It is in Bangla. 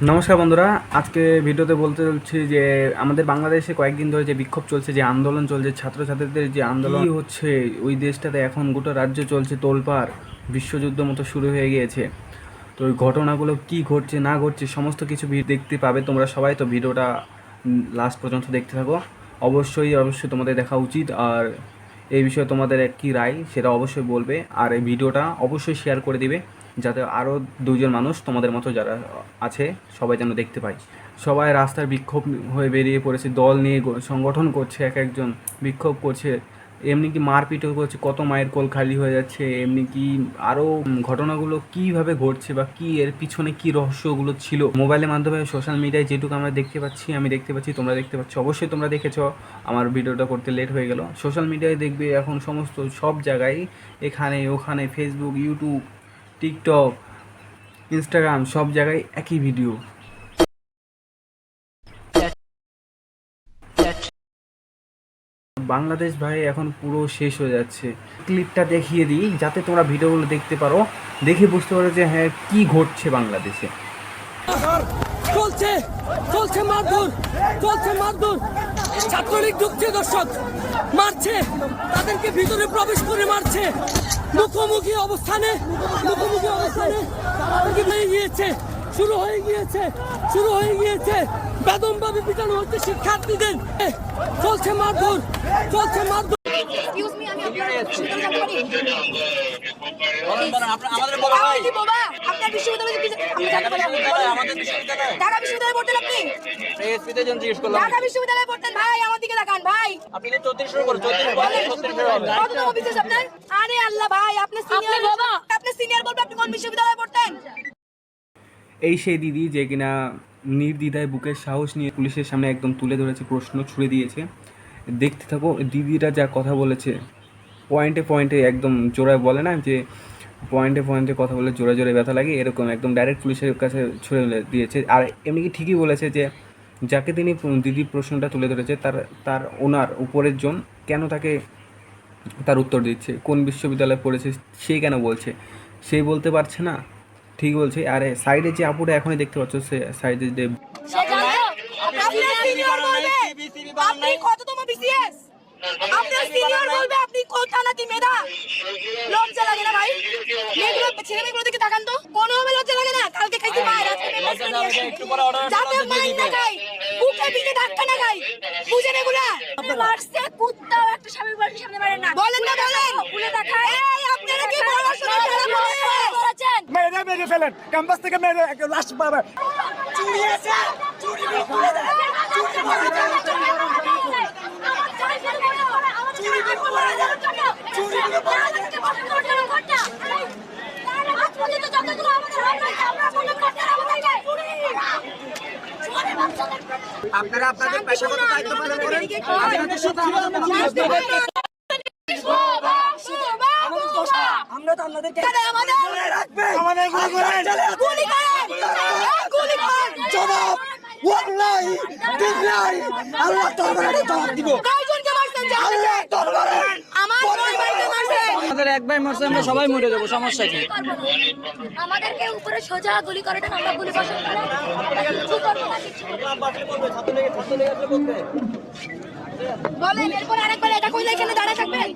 নমস্কার বন্ধুরা, আজকে ভিডিওতে বলতে চলছি যে আমাদের বাংলাদেশে কয়েকদিন ধরে যে বিক্ষোভ চলছে, যে আন্দোলন চলছে, ছাত্রছাত্রীদের যে আন্দোলন হচ্ছে, ওই দেশটাতে এখন গোটা রাজ্য চলছে তোলপাড়, বিশ্বযুদ্ধ মতো শুরু হয়ে গিয়েছে। তো ওই ঘটনাগুলো কি ঘটছে না ঘটছে সমস্ত কিছু দেখতে পাবে তোমরা সবাই। তো ভিডিওটা লাস্ট পর্যন্ত দেখতে থাকো। অবশ্যই তোমাদের দেখা উচিত। আর এই বিষয়ে তোমাদের কী রায় সেটা অবশ্যই বলবে। আর এই ভিডিওটা অবশ্যই শেয়ার করে দিবে, যাতে আরও দুজন মানুষ তোমাদের মতো যারা আছে সবাই যেন দেখতে পায়। সবাই রাস্তার বিক্ষোভ হয়ে বেরিয়ে পড়েছে, দল নিয়ে সংগঠন করছে, এক একজন বিক্ষোভ করছে, এমনি কি মারপিটও করছে, কত মায়ের কোল খালি হয়ে যাচ্ছে, এমনি কি আরও ঘটনাগুলো কীভাবে ঘটছে বা কী এর পিছনে কী রহস্যগুলো ছিল মোবাইলের মাধ্যমে সোশ্যাল মিডিয়ায় যেটুকু আমরা দেখতে পাচ্ছি, আমি দেখতে পাচ্ছি, তোমরা দেখতে পাচ্ছ, অবশ্যই তোমরা দেখেছো। আমার ভিডিওটা করতে লেট হয়ে গেল। সোশ্যাল মিডিয়ায় দেখবে এখন সমস্ত সব জায়গায়, এখানে ওখানে, ফেসবুক, ইউটিউব, টিকটক, ইনস্টাগ্রাম, সব জায়গায় একই ভিডিও। বাংলাদেশ ভাই এখন পুরো শেষ হয়ে যাচ্ছে। ক্লিপটা দেখিয়ে দিই যাতে তোমরা ভিডিওগুলো দেখতে পারো, দেখে বুঝতে পারো যে হ্যাঁ কি ঘটছে বাংলাদেশে। চলছে চলছে মারধর, চলছে মারধর। ছাত্রলীগ ঢুকছে, দর্শক মারছে, তাদেরকে ভিতরে প্রবেশ করে মারছে। মুখোমুখি অবস্থানে শুরু হয়ে গিয়েছে বেদমভাবে পিটানো হচ্ছে শিক্ষার্থীদের। চলছে মারধর, চলছে মারধর। এই সেই দিদি যে কিনা নির্দ্বিধায় বুকের সাহস নিয়ে পুলিশের সামনে একদম তুলে ধরেছে, প্রশ্ন ছুড়ে দিয়েছে। দেখতে থাকো দিদিরা যা কথা বলেছে, পয়েন্টে পয়েন্টে একদম জোড়ায় বলে না যে পয়েন্টে পয়েন্টে কথা বলে জোরে জোরে ব্যথা লাগে, এরকম একদম ডাইরেক্ট পুলিশের কাছে ছুড়ে দিয়েছে। আর এমনি কি ঠিকই বলেছে যে যাকে তিনি দিদি প্রশ্নটা তুলে ধরেছে তার ওনার উপরের জন কেন তাকে তার উত্তর দিচ্ছে, কোন বিশ্ববিদ্যালয়ে পড়েছে সে কেন বলছে, সেই বলতে পারছে না। ঠিক বলছে। আরে সাইডে যে আপুটা এখনই দেখতে পাচ্ছ, সে সাইডে যে আপনার সিনিয়র বলবে আপনি কোথা নাকি মেধা। লজ্জা লাগে না ভাই? মেয়েগুলো ছেলে মেয়েগুলো দিকে তাকান তো, কোনোভাবে লজ্জা লাগে না? কালকে খাইতে মায়ের, আজকে যাতে মাইন না খাই, বুকে পিঠে ধাক্কা না খাই, বুঝেন এগুলা? মারছে কুত্তাও একটা স্বামী বাড়ির সামনে মারে না। বলেন না বলেন, ভুলে দেখায়। এই আপনারা কি পড়াশোনা করেছেন? মেরে ফেলেন ক্যাম্পাস থেকে, মেরে লাশ পাবে। চুরি আছে, চুরি করে দেন, চুরি করে দেন। আপনারা আপনাদের পেশাগত দায়িত্ব পালন করেন। আমরা তো আপনাদেরকে জবাব ওয়াল্লাহি বিল্লাহি আল্লাহ দরবারে জবাব দিব। আল্লাহ দরবারে আমাদের এক ভাই মরছে, আমরা সবাই মরে যাবো, সমস্যা কি? আমাদেরকে উপরে সোজা গুলি করে দেন, আমরা গুলি বসন করে বলেন। এরপর আরেকবার এটা কইলে এখানে দাঁড়ায় থাকবেন।